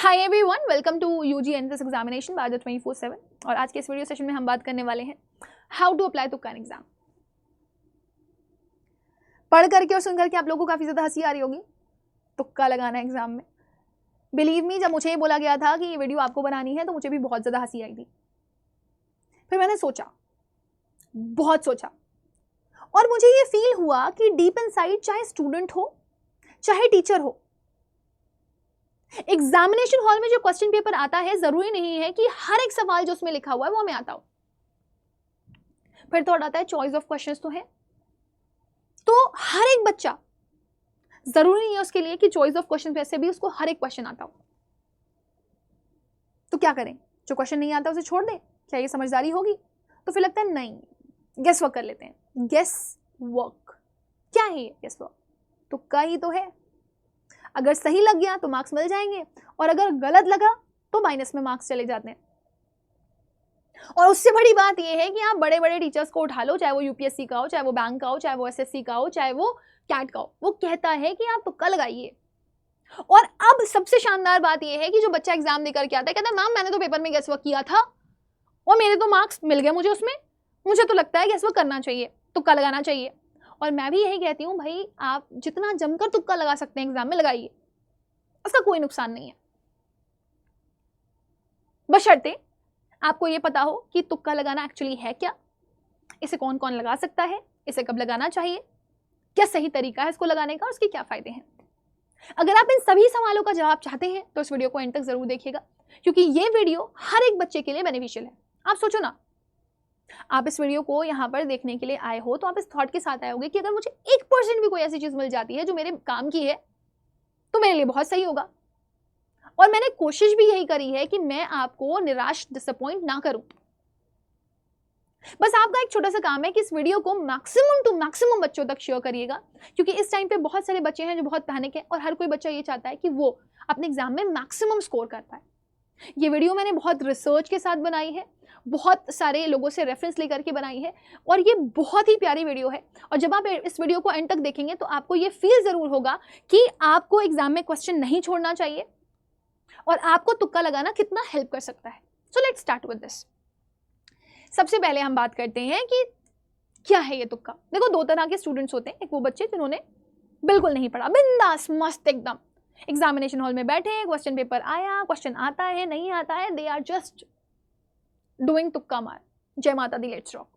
Hi everyone, welcome to UG entrance examination by the 24/7। और आज के इस वीडियो सेशन में हम बात करने वाले हैं हाउ टू अप्लाई तुक्का इन एग्जाम। पढ़ करके और सुन करके आप लोगों को काफ़ी ज़्यादा हंसी आ रही होगी तुक्का लगाना एग्जाम में। बिलीव मी, जब मुझे ये बोला गया था कि ये वीडियो आपको बनानी है तो मुझे भी बहुत ज़्यादा हंसी आई थी। फिर मैंने सोचा, बहुत सोचा, और मुझे ये फील हुआ कि डीप इनसाइड, चाहे स्टूडेंट हो चाहे टीचर हो, एग्जामिनेशन हॉल में जो क्वेश्चन पेपर आता है जरूरी नहीं है कि हर एक सवाल जो उसमें लिखा हुआ है वो हमें आता हो। फिर थॉट आता है चॉइस ऑफ क्वेश्चंस तो है, तो हर एक बच्चा, जरूरी नहीं है उसके लिए कि चॉइस ऑफ क्वेश्चन वैसे भी उसको हर एक क्वेश्चन आता हो। तो क्या करें, जो क्वेश्चन नहीं आता उसे छोड़ दें? क्या ये समझदारी होगी? तो फिर लगता है नहीं, गेस वर्क कर लेते हैं। गेस वर्क क्या है ये? गेस वर्क तुक्का ही तो है। अगर सही लग गया तो मार्क्स मिल जाएंगे, और अगर गलत लगा तो माइनस में मार्क्स चले जाते हैं। और उससे बड़ी बात यह है कि आप बड़े बड़े टीचर्स को उठा लो, चाहे वो यूपीएससी का हो, चाहे वो बैंक का हो, चाहे वो एसएससी का हो, चाहे वो कैट का हो, वो कहता है कि आप तुक्का लगाइए। और अब सबसे शानदार बात यह है कि जो बच्चा एग्जाम देकर के आता है, कहता है मैम मैंने तो पेपर में गेस वर्क किया था और मेरे तो मार्क्स मिल गए मुझे उसमें, मुझे तो लगता है गेस वर्क करना चाहिए, तुक्का लगाना चाहिए। और मैं भी यही कहती हूँ, भाई आप जितना जमकर तुक्का लगा सकते हैं एग्जाम में लगाइए, उसका कोई नुकसान नहीं है, बशर्ते आपको ये पता हो कि तुक्का लगाना एक्चुअली है क्या, इसे कौन कौन लगा सकता है, इसे कब लगाना चाहिए, क्या सही तरीका है इसको लगाने का, उसके क्या फायदे हैं। अगर आप इन सभी सवालों का जवाब चाहते हैं तो इस वीडियो को एंड तक जरूर देखिएगा, क्योंकि ये वीडियो हर एक बच्चे के लिए बेनिफिशियल है। आप सोचो ना, आप इस वीडियो को यहाँ पर देखने के लिए आए हो तो आप इस थॉट के साथ आए होगे कि अगर मुझे 1% भी कोई ऐसी चीज मिल जाती है जो मेरे काम की है तो मेरे लिए बहुत सही होगा। और मैंने कोशिश भी यही करी है कि मैं आपको निराश, डिसअपॉइंट ना करूं। बस आपका एक छोटा सा काम है कि इस वीडियो को मैक्सिमम टू मैक्सिमम बच्चों तक शेयर करिएगा, क्योंकि इस टाइम पे बहुत सारे बच्चे हैं जो बहुत पैनिक है और हर कोई बच्चा ये चाहता है कि वो अपने एग्जाम में मैक्सिमम स्कोर कर पाए। ये वीडियो मैंने बहुत रिसर्च के साथ बनाई है, बहुत सारे लोगों से रेफरेंस लेकर के बनाई है, और ये बहुत ही प्यारी वीडियो है। और जब आप इस वीडियो को एंड तक देखेंगे तो आपको ये फील जरूर होगा कि आपको एग्जाम में क्वेश्चन नहीं छोड़ना चाहिए और आपको तुक्का लगाना कितना हेल्प कर सकता है। So let's start with this. सबसे पहले हम बात करते हैं कि क्या है ये तुक्का। देखो, दो तरह के स्टूडेंट्स होते हैं। एक वो बच्चे जिन्होंने बिल्कुल नहीं पढ़ा, बिंदास मस्त एकदम, एग्जामिनेशन हॉल में बैठे, क्वेश्चन पेपर आया, क्वेश्चन आता है नहीं आता है, दे आर जस्ट डूइंग तुक्का मार, जय माता दी, लेट्स रॉक।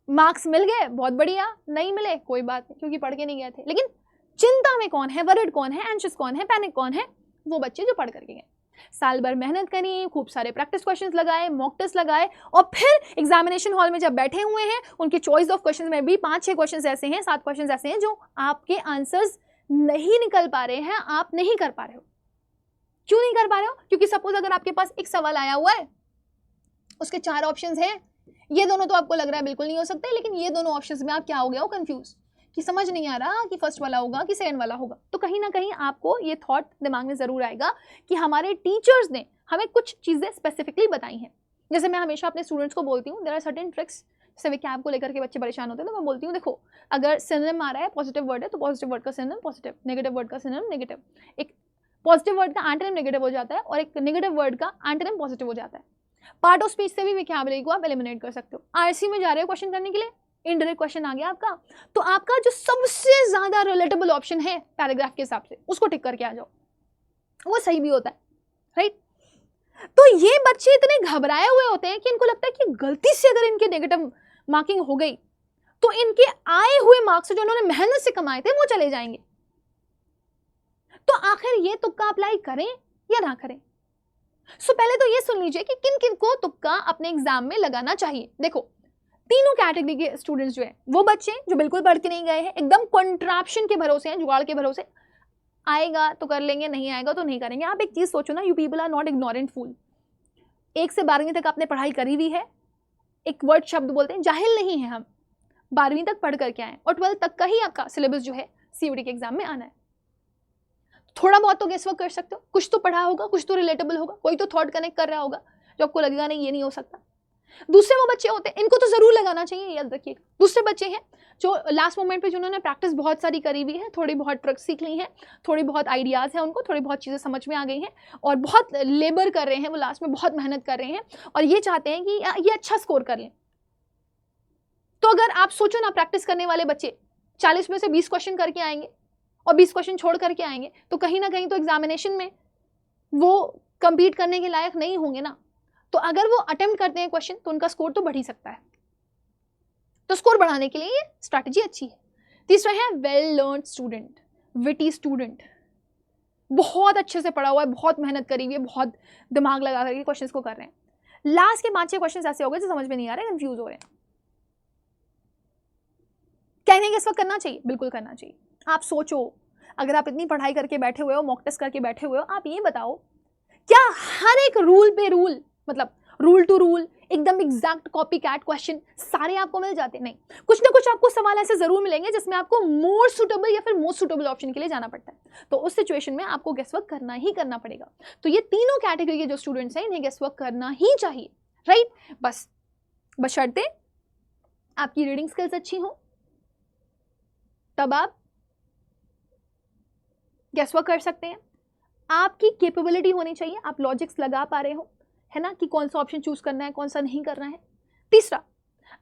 मार्क्स मिल गए, बहुत बढ़िया, नहीं मिले कोई बात नहीं, क्योंकि पढ़ के नहीं गए थे। लेकिन चिंता में कौन है, वरिड कौन है, एंशियस कौन है, पैनिक कौन है? वो बच्चे जो पढ़ करके गए, साल भर मेहनत करी, खूब सारे प्रैक्टिस क्वेश्चंस लगाए, मॉक टेस्ट लगाए, और फिर एग्जामिनेशन हॉल में जब बैठे हुए हैं, उनके चॉइस ऑफ क्वेश्चंस में भी 5-6 क्वेश्चंस ऐसे हैं, 7 क्वेश्चंस ऐसे हैं जो आपके आंसर्स नहीं निकल पा रहे हैं, आप नहीं कर पा रहे हो। क्यों नहीं कर पा रहे हो? क्योंकि सपोज अगर आपके पास एक सवाल आया हुआ है, उसके 4 ऑप्शंस हैं, ये दोनों तो आपको लग रहा है बिल्कुल नहीं हो सकते, लेकिन ये दोनों ऑप्शंस में आप क्या हो गए हो, कंफ्यूज, कि समझ नहीं आ रहा कि फर्स्ट वाला होगा कि सेकंड वाला होगा। तो कहीं ना कहीं आपको ये थॉट दिमाग में जरूर आएगा कि हमारे टीचर्स ने हमें कुछ चीजें स्पेसिफिकली बताई हैं। जैसे मैं हमेशा अपने स्टूडेंट्स को बोलती हूँ, देयर आर सर्टेन ट्रिक्स। जैसे कैब को लेकर के बच्चे परेशान होते हैं, तो मैं बोलती हूँ देखो, अगर सिनोनिम आ रहा है, पॉजिटिव वर्ड है तो पॉजिटिव वर्ड का सिनोनिम पॉजिटिव, नेगेटिव वर्ड का सिनोनिम नेगेटिव। एक पॉजिटिव वर्ड का एंटोनिम नेगेटिव हो जाता है और एक नेगेटिव वर्ड का एंटोनिम पॉजिटिव हो जाता है। पार्ट ऑफ स्पीच से भी वोकैबुलरी को आप एलिमिनेट कर सकते हो। आरसी में जा रहे हो क्वेश्चन करने के लिए, इनडायरेक्ट क्वेश्चन आ गया आपका, तो आपका जो सबसे ज्यादा रिलेटेबल ऑप्शन है पैराग्राफ के हिसाब से, उसको टिक करके आ जाओ, वो सही भी होता है, राइट? तो ये बच्चे इतने घबराए हुए होते हैं कि इनको लगता है कि गलती से अगर इनकी नेगेटिव मार्किंग हो गई तो इनके आए हुए मार्क्स जो इन्होंने मेहनत से कमाए थे वो चले जाएंगे। तो आखिर ये तुक्का अप्लाई करें या ना करें? सो पहले तो ये सुन लीजिए कि किन किन को तुक्का अपने एग्जाम में लगाना चाहिए। देखो, तीनों कैटेगरी के स्टूडेंट्स जो है, वो बच्चे जो बिल्कुल पढ़ के नहीं गए हैं, एकदम कंट्रैप्शन के भरोसे हैं, जुगाड़ के भरोसे, आएगा तो कर लेंगे, नहीं आएगा तो नहीं करेंगे। आप एक चीज सोचो ना, you people are not ignorant fool. 1 से 12वीं तक आपने पढ़ाई करी हुई है, एक वर्ड शब्द बोलते हैं, जाहिल नहीं है हम, 12वीं तक पढ़ करके आए, और 12th तक का ही आपका सिलेबस जो है सीयूटी के एग्जाम में आना है। थोड़ा बहुत तो गेस वर्क कर सकते हो, कुछ तो पढ़ा होगा, कुछ तो रिलेटेबल होगा, कोई तो थॉट कनेक्ट कर रहा होगा जो आपको लगेगा नहीं ये नहीं हो सकता। दूसरे वो बच्चे होते हैं, इनको तो जरूर लगाना चाहिए, याद रखिएगा। दूसरे बच्चे हैं जो लास्ट मोमेंट पे जिन्होंने प्रैक्टिस बहुत सारी करी हुई है, थोड़ी बहुत ट्रिक्स सीख ली हैं, थोड़ी बहुत आइडियाज़ हैं उनको, थोड़ी बहुत चीज़ें समझ में आ गई हैं और बहुत लेबर कर रहे हैं, वो लास्ट में बहुत मेहनत कर रहे हैं और ये चाहते हैं कि ये अच्छा स्कोर कर लें। तो अगर आप सोचो ना, प्रैक्टिस करने वाले बच्चे 40 में से 20 क्वेश्चन करके आएंगे और 20 क्वेश्चन छोड़ करके आएंगे, तो कहीं ना कहीं तो एग्जामिनेशन में वो कंपीट करने के लायक नहीं होंगे ना। तो अगर वो अटेम्प्ट करते हैं क्वेश्चन तो उनका स्कोर तो बढ़ ही सकता है। तो स्कोर बढ़ाने के लिए ये स्ट्रैटेजी अच्छी है। तीसरा है well learned student, witty student, बहुत अच्छे से पढ़ा हुआ है, बहुत मेहनत करी हुई है, बहुत दिमाग लगा करके क्वेश्चंस को कर रहे हैं। लास्ट के 5-6 क्वेश्चंस ऐसे हो गए जो समझ में नहीं आ रहे, कंफ्यूज हो रहे हैं। क्या नहीं, इस वक्त करना चाहिए? बिल्कुल करना चाहिए। आप सोचो, अगर आप इतनी पढ़ाई करके बैठे हुए हो, मॉक टेस्ट करके बैठे हुए हो, आप ये बताओ क्या हर एक रूल पे रूल, मतलब रूल टू रूल एकदम एग्जैक्ट कॉपी कैट क्वेश्चन सारे आपको मिल जाते? नहीं, कुछ ना कुछ आपको सवाल ऐसे जरूर मिलेंगे जिसमें आपको मोर सुटेबल या फिर मोस्ट सुटेबल ऑप्शन के लिए जाना पड़ता है। तो उस सिचुएशन में आपको गेस वर्क करना ही करना पड़ेगा। तो ये तीनों कैटेगरी के जो स्टूडेंट्स हैं, इन्हें गेस वर्क करना ही चाहिए, राइट? बस बशर्ते आपकी रीडिंग स्किल्स अच्छी हो, तब आप गेस वर्क कर सकते हैं। आपकी कैपेबिलिटी होनी चाहिए, आप लॉजिक्स लगा पा रहे हो, है ना, कि कौन सा ऑप्शन चूज करना है, कौन सा नहीं करना है। तीसरा,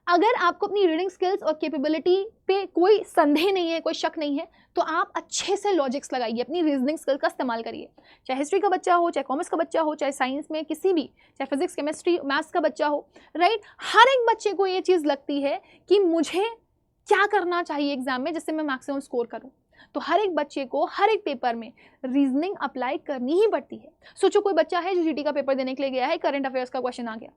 अगर आपको अपनी रीडिंग स्किल्स और कैपेबिलिटी पे कोई संदेह नहीं है, कोई शक नहीं है, तो आप अच्छे से लॉजिक्स लगाइए, अपनी रीजनिंग स्किल का इस्तेमाल करिए। चाहे हिस्ट्री का बच्चा हो, चाहे कॉमर्स का बच्चा हो, चाहे साइंस में किसी भी, चाहे फिजिक्स, केमिस्ट्री, मैथ्स का बच्चा हो, राइट? हर एक बच्चे को ये चीज़ लगती है कि मुझे क्या करना चाहिए एग्जाम में जिससे मैं मैक्सिमम स्कोर करूँ। तो हर एक बच्चे को हर एक पेपर में रीजनिंग अप्लाई करनी ही पड़ती है। सोचो कोई बच्चा है जो जीटी का पेपर देने के लिए गया है, करंट अफेयर्स का क्वेश्चन आ गया,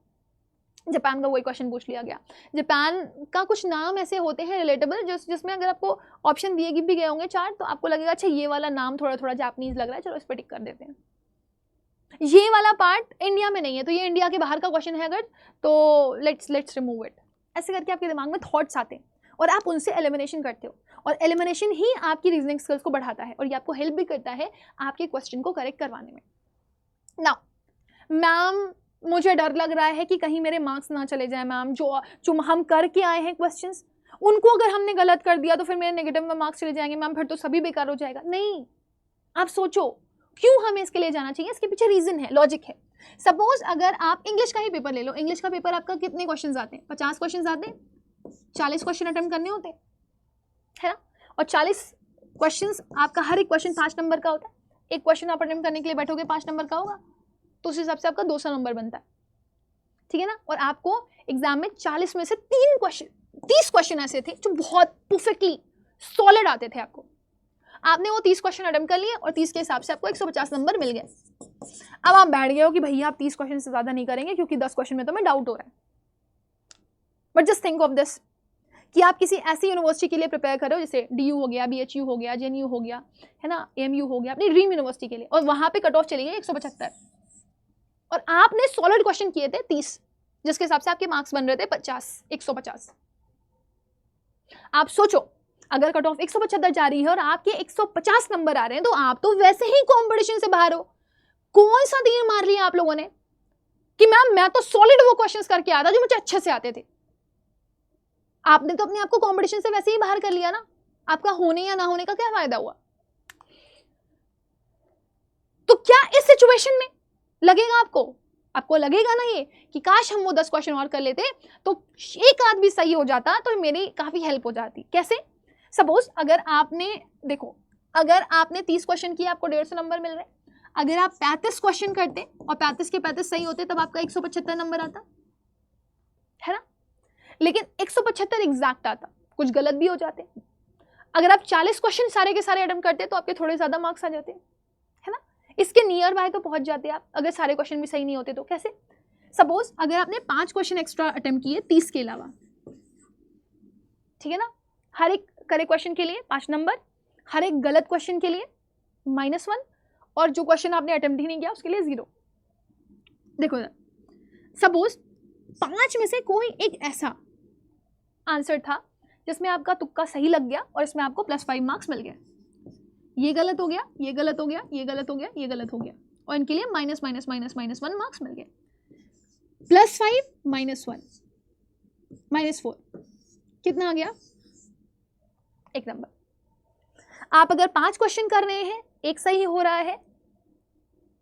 जापान का वही क्वेश्चन पूछ लिया गया। जापान का कुछ नाम ऐसे होते हैं रिलेटेबल जिसमें अगर आपको ऑप्शन दिए भी गए होंगे 4, तो आपको लगेगा अच्छा ये वाला नाम थोड़ा थोड़ा जापानीज लग रहा है, चलो इस पर टिक कर देते हैं। ये वाला पार्ट इंडिया में नहीं है, तो ये इंडिया के बाहर का क्वेश्चन है अगर, तो लेट्स रिमूव इट। ऐसे करके आपके दिमाग में थॉट्स आते हैं और आप उनसे एलिमिनेशन करते हो, और एलिमिनेशन ही आपकी रीजनिंग स्किल्स को बढ़ाता है और ये आपको हेल्प भी करता है आपके क्वेश्चन को करेक्ट करवाने में। नाउ मैम, मुझे डर लग रहा है कि कहीं मेरे मार्क्स ना चले जाए मैम, जो हम करके आए हैं क्वेश्चंस, उनको अगर हमने गलत कर दिया तो फिर मेरे नेगेटिव में मार्क्स चले जाएंगे मैम, फिर तो सभी बेकार हो जाएगा। नहीं, आप सोचो क्यों हमें इसके लिए जाना चाहिए, इसके पीछे रीजन है, लॉजिक है। सपोज अगर आप इंग्लिश का ही पेपर ले लो, इंग्लिश का पेपर आपका कितने क्वेश्चन आते हैं? 50 क्वेश्चन आते हैं, 40 क्वेश्चन अटेम्प्ट करने होते हैं, है ना? और 40 क्वेश्चंस, आपका हर एक क्वेश्चन 5 नंबर का होता है। एक क्वेश्चन आप अटेम्प्ट करने के लिए बैठोगे 5 नंबर का होगा, तो उस हिसाब से आपका 200 नंबर बनता है, ठीक है ना? और आपको एग्जाम में 40 में से 30 क्वेश्चन ऐसे थे जो बहुत परफेक्टली सॉलिड आते थे आपको। आपने वो 30 क्वेश्चन अटेम्प्ट कर लिए और 30 के हिसाब से आपको 150 नंबर मिल गए। अब आप बैठ गए हो कि भैया आप 30 क्वेश्चन से ज्यादा नहीं करेंगे क्योंकि 10 क्वेश्चन में तो मैं डाउट हो रहा है। But just think of this कि आप किसी ऐसी यूनिवर्सिटी के लिए प्रिपेयर करो जैसे DU हो गया, BHU हो गया, JNU हो गया, है ना, AMU हो गया, अपनी ड्रीम यूनिवर्सिटी के लिए, और वहां पे कट ऑफ चली गई 175 और आपने सॉलिड क्वेश्चन किए थे 30, जिसके हिसाब से आपके मार्क्स बन रहे थे 150। आप सोचो अगर कट ऑफ 175 जा रही है और आपके 150 नंबर आ रहे हैं, तो आप तो वैसे ही कंपटीशन से बाहर हो। कौन सा तीर मार लिया आप लोगों ने कि मैम मैं तो सॉलिड वो क्वेश्चंस करके आया था जो मुझे अच्छे से आते थे। आपने तो अपने आप को कंपटीशन से वैसे ही बाहर कर लिया ना। आपका होने या ना होने का क्या फायदा हुआ? तो क्या इस सिचुएशन में लगेगा आपको लगेगा ना ये कि काश हम वो 10 क्वेश्चन और कर लेते तो एक आध भी सही हो जाता तो मेरी काफी हेल्प हो जाती। कैसे? सपोज अगर आपने 30 क्वेश्चन किए, आपको 150 नंबर मिल रहे, अगर आप 35 क्वेश्चन करते और 35 के 35 सही होते, तब आपका 175 नंबर आता, है ना? लेकिन 175 एग्जैक्ट आता, कुछ गलत भी हो जाते। अगर आप 40 क्वेश्चन सारे के सारे अटेम्प्ट करते तो आपके थोड़े ज्यादा मार्क्स आ जाते, है ना? इसके नियर बाय तो पहुंच जाते आप, अगर सारे क्वेश्चन भी सही नहीं होते तो। कैसे? सपोज अगर आपने 5 क्वेश्चन एक्स्ट्रा अटेम्प्ट किए 30 के अलावा, ठीक है ना, हर एक करेक्ट क्वेश्चन के लिए 5 नंबर, हर एक गलत क्वेश्चन के लिए -1, और जो क्वेश्चन आपने अटेम्प्ट ही नहीं किया उसके लिए 0। देखो सपोज 5 में से कोई एक ऐसा आंसर था जिसमें आपका तुक्का सही लग गया और इसमें आपको +5 मार्क्स मिल गए। ये गलत हो गया, ये गलत हो गया, ये गलत हो गया, ये गलत हो गया, और इनके लिए -1 मार्क्स मिल गए। +5 -1 -4 कितना आ गया? एक नंबर। आप अगर 5 क्वेश्चन कर रहे हैं, एक सही हो रहा है,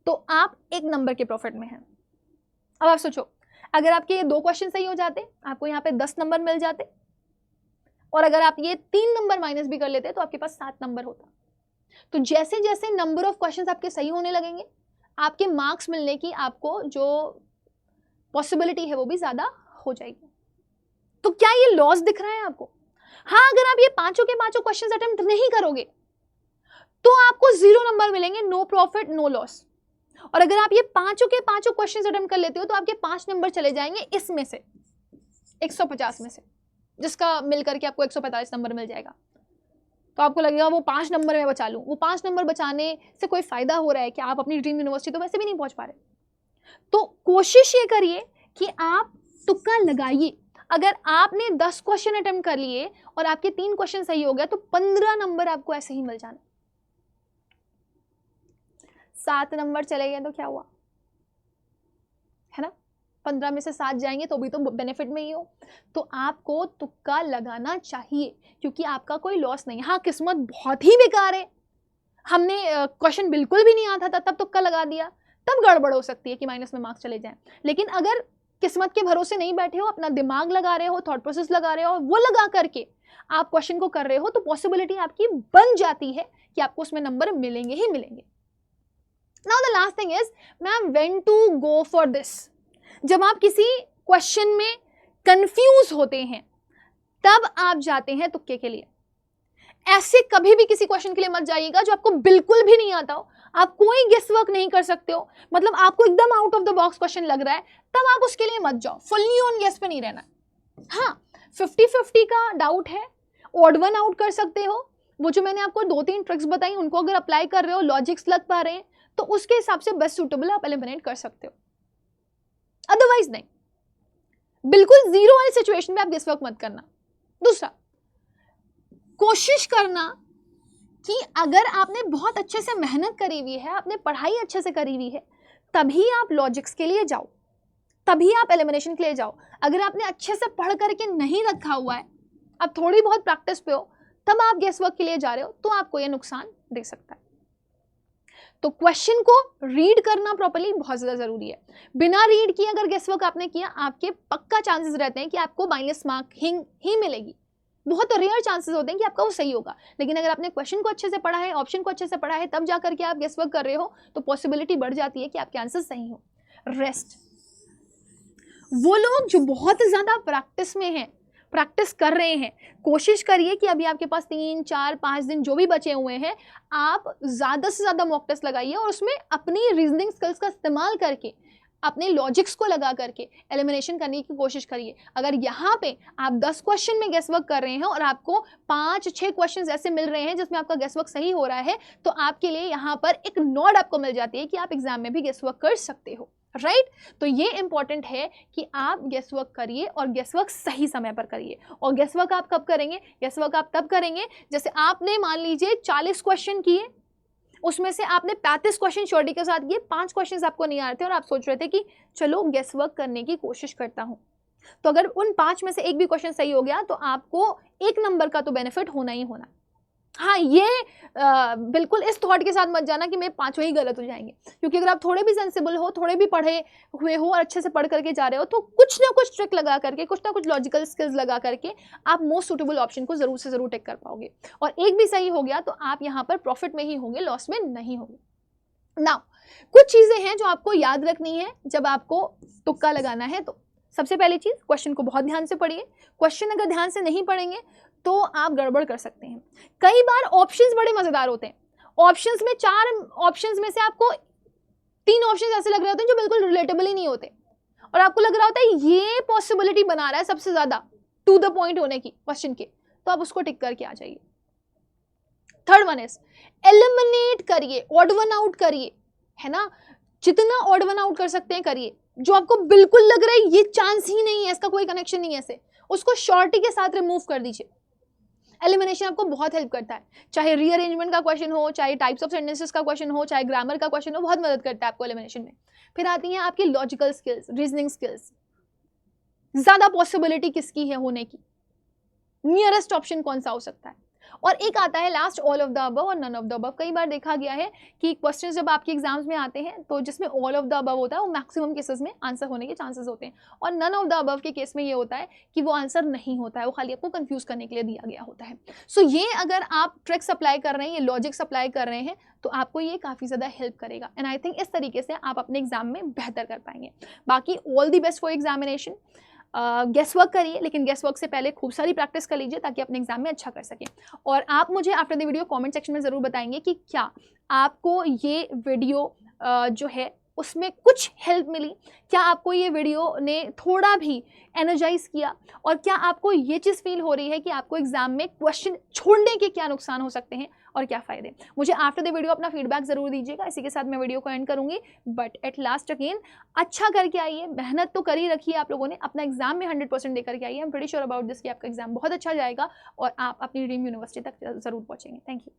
तो आप 1 नंबर के प्रॉफिट में हैं। अब आप सोचो, अगर आपके ये 2 क्वेश्चन सही हो जाते, आपको यहाँ पे 10 नंबर मिल जाते, और अगर आप ये 3 नंबर माइनस भी कर लेते तो आपके पास 7 नंबर होता। तो जैसे जैसे नंबर ऑफ क्वेश्चंस आपके सही होने लगेंगे, आपके मार्क्स मिलने की आपको जो पॉसिबिलिटी है वो भी ज्यादा हो जाएगी। तो क्या ये लॉस दिख रहा है आपको? हाँ, अगर आप ये पांचों के पांचों क्वेश्चंस अटेम्प्ट नहीं करोगे तो आपको 0 नंबर मिलेंगे, नो प्रॉफिट नो लॉस। और अगर आप ये पांचों के पांचों क्वेश्चंस अटेम्प्ट कर लेते हो तो आपके 5 नंबर चले जाएंगे इसमें से 150 में से, जिसका मिलकर के आपको 145 नंबर मिल जाएगा। तो आपको लगेगा वो 5 नंबर में बचा लूं। वो 5 नंबर बचाने से कोई फायदा हो रहा है कि आप अपनी ड्रीम यूनिवर्सिटी तो वैसे भी नहीं पहुंच पा रहे। तो कोशिश ये करिए कि आप तुक्का लगाइए। अगर आपने 10 क्वेश्चन अटेम्प्ट कर लिए और आपके 3 क्वेश्चन सही हो गया तो 15 नंबर आपको ऐसे ही मिल जाना। 7 नंबर चले गए तो क्या हुआ, है ना? 15 में से 7 जाएंगे तो भी तो बेनिफिट में ही हो। तो आपको तुक्का लगाना चाहिए, क्योंकि आपका कोई लॉस नहीं। हाँ, किस्मत बहुत ही बेकार है, हमने क्वेश्चन बिल्कुल भी नहीं आता था तब तुक्का लगा दिया, तब गड़बड़ हो सकती है कि माइनस में मार्क्स चले जाएं। लेकिन अगर किस्मत के भरोसे नहीं बैठे हो, अपना दिमाग लगा रहे हो, थॉट प्रोसेस लगा रहे हो, और वो लगा करके आप क्वेश्चन को कर रहे हो, तो पॉसिबिलिटी आपकी बन जाती है कि आपको उसमें नंबर मिलेंगे ही मिलेंगे। Now the last thing is, ma'am when to go for this. जब आप किसी क्वेश्चन में कंफ्यूज होते हैं तब आप जाते हैं तुक्के के लिए। ऐसे कभी भी किसी क्वेश्चन के लिए मत जाइएगा जो आपको बिल्कुल भी नहीं आता हो, आप कोई गेस वर्क नहीं कर सकते हो, मतलब आपको एकदम out of the box question लग रहा है, तब आप उसके लिए मत जाओ। फुल्ली ऑन गेस पे नहीं रहना। हाँ, 50-50 का डाउट है, ऑड वन आउट कर सकते हो। वो जो मैंने आपको 2-3 ट्रिक्स बताई उनको अगर अप्लाई कर रहे हो, लॉजिक्स लग पा रहे हैं, तो उसके हिसाब से बेस्ट सूटेबल आप एलिमिनेट कर सकते हो, अदरवाइज नहीं। बिल्कुल जीरो वाली सिचुएशन में आप गेस वर्क मत करना। दूसरा, कोशिश करना कि अगर आपने बहुत अच्छे से मेहनत करी हुई है, आपने पढ़ाई अच्छे से करी हुई है, तभी आप लॉजिक्स के लिए जाओ, तभी आप एलिमिनेशन के लिए जाओ। अगर आपने अच्छे से पढ़ करके नहीं रखा हुआ है, आप थोड़ी बहुत प्रैक्टिस पे हो, तब आप गेस वर्क के लिए जा रहे हो, तो आपको यह नुकसान दे सकता है। तो क्वेश्चन को रीड करना प्रॉपर्ली बहुत ज्यादा जरूरी है। बिना रीड किए अगर गेस वर्क आपने किया, आपके पक्का चांसेस रहते हैं कि आपको माइनस मार्किंग ही मिलेगी। बहुत रेयर चांसेस होते हैं कि आपका वो सही होगा। लेकिन अगर आपने क्वेश्चन को अच्छे से पढ़ा है, ऑप्शन को अच्छे से पढ़ा है, तब जाकर के आप गेस वर्क कर रहे हो, तो पॉसिबिलिटी बढ़ जाती है कि आपके आंसर सही हो। रेस्ट, वो लोग जो बहुत ज्यादा प्रैक्टिस में हैं, प्रैक्टिस कर रहे हैं, कोशिश करिए कि अभी आपके पास 3, 4, 5 दिन जो भी बचे हुए हैं, आप ज्यादा से ज्यादा मॉक टेस्ट लगाइए और उसमें अपनी रीजनिंग स्किल्स का इस्तेमाल करके, अपने लॉजिक्स को लगा करके एलिमिनेशन करने की कोशिश करिए। अगर यहाँ पे आप 10 क्वेश्चन में गेस वर्क कर रहे हैं और आपको 5-6 क्वेश्चन ऐसे मिल रहे हैं जिसमें आपका गेस वर्क सही हो रहा है, तो आपके लिए यहाँ पर एक नॉड आपको मिल जाती है कि आप एग्जाम में भी गेस वर्क कर सकते हो, राइट? तो ये इंपॉर्टेंट है कि आप गेस वर्क करिए और गेस वर्क सही समय पर करिए। और गेस वर्क आप कब करेंगे? गेस वर्क आप तब करेंगे जैसे आपने मान लीजिए 40 क्वेश्चन किए, उसमें से आपने 35 क्वेश्चन श्योरिटी के साथ किए, 5 क्वेश्चन आपको नहीं आ रहे थे और आप सोच रहे थे कि चलो गेस वर्क करने की कोशिश करता हूं, तो अगर उन 5 में से एक भी क्वेश्चन सही हो गया तो आपको 1 नंबर का तो बेनिफिट होना ही होना। हाँ, ये बिल्कुल इस थॉट के साथ मत जाना कि मेरे 5 ही गलत हो जाएंगे, क्योंकि अगर आप थोड़े भी सेंसिबल हो, थोड़े भी पढ़े हुए हो और अच्छे से पढ़ करके जा रहे हो, तो कुछ ना कुछ ट्रिक लगा करके, कुछ ना कुछ लॉजिकल स्किल्स लगा करके आप मोस्ट सूटेबल ऑप्शन को जरूर से जरूर टिक कर पाओगे। और एक भी सही हो गया तो आप यहाँ पर प्रॉफिट में ही होंगे, लॉस में नहीं होंगे। नाउ, कुछ चीजें हैं जो आपको याद रखनी है जब आपको तुक्का लगाना है। तो सबसे पहली चीज, क्वेश्चन को बहुत ध्यान से पढ़िए। क्वेश्चन अगर ध्यान से नहीं पढ़ेंगे तो आप गड़बड़ कर सकते हैं। कई बार ऑप्शंस बड़े मजेदार होते हैं। ऑप्शंस में 4 ऑप्शंस में से आपको 3 ऑप्शंस ऐसे लग रहे होते हैं जो बिल्कुल रिलेटेबल ही नहीं होते, और आपको लग रहा होता है ये पॉसिबिलिटी बना रहा है सबसे ज्यादा टू द पॉइंट होने की क्वेश्चन के, तो आप उसको टिक करके आ जाइए। थर्ड वन इज एलिमिनेट करिए, ऑड वन आउट करिए, है ना? जितना ऑड वन आउट कर सकते हैं करिए। जो आपको बिल्कुल लग रहा है ये चांस ही नहीं है, इसका कोई कनेक्शन नहीं है ऐसे, उसको शॉर्टी के साथ रिमूव कर दीजिए। एलिमिनेशन आपको बहुत हेल्प करता है, चाहे रीअरेंजमेंट का क्वेश्चन हो, चाहे टाइप्स ऑफ सेंटेंसेस का क्वेश्चन हो, चाहे ग्रामर का क्वेश्चन हो, बहुत मदद करता है आपको एलिमिनेशन में। फिर आती हैं आपकी लॉजिकल स्किल्स, रीजनिंग स्किल्स, ज़्यादा पॉसिबिलिटी किसकी है होने की, नियरेस्ट ऑप्शन कौन सा हो सकता है। और एक आता है last, all of the above और नन ऑफ द अबव। कई बार देखा गया है कि क्वेश्चंस जब आपके एग्जाम्स में आते हैं तो जिसमें ऑल ऑफ द अबव होता है वो मैक्सिमम केसेस में आंसर होने के चांसेस होते हैं, और नन ऑफ द अबव के केस में ये होता है कि वो आंसर नहीं होता है, वो खाली आपको कंफ्यूज करने के लिए दिया गया होता है। सो ये अगर आप ट्रिक्स अप्लाई कर रहे हैं, ये लॉजिक्स अप्लाई कर रहे हैं, तो आपको ये काफ़ी ज़्यादा हेल्प करेगा। एंड आई थिंक इस तरीके से आप अपने एग्जाम में बेहतर कर पाएंगे। बाकी all the best for examination. Guess work करिए, लेकिन गेस वर्क से पहले खूब सारी प्रैक्टिस कर लीजिए ताकि अपने एग्जाम में अच्छा कर सकें। और आप मुझे after the video comment section में ज़रूर बताएंगे कि क्या आपको ये वीडियो जो है उसमें कुछ हेल्प मिली, क्या आपको ये वीडियो ने थोड़ा भी एनर्जाइज किया, और क्या आपको ये चीज़ फील हो रही है कि आपको एग्जाम में क्वेश्चन छोड़ने के क्या नुकसान हो सकते हैं और क्या फ़ायदे। मुझे आफ्टर द वीडियो अपना फीडबैक ज़रूर दीजिएगा। इसी के साथ मैं वीडियो को एंड करूँगी, बट एट लास्ट अगेन अच्छा करके आइए, मेहनत तो कर ही रखी है आप लोगों ने, अपना एग्जाम में 100% देकर के आइए। I am pretty sure about this कि आपका एग्जाम बहुत अच्छा जाएगा और आप अपनी ड्रीम यूनिवर्सिटी तक ज़रूर पहुँचेंगे। Thank you.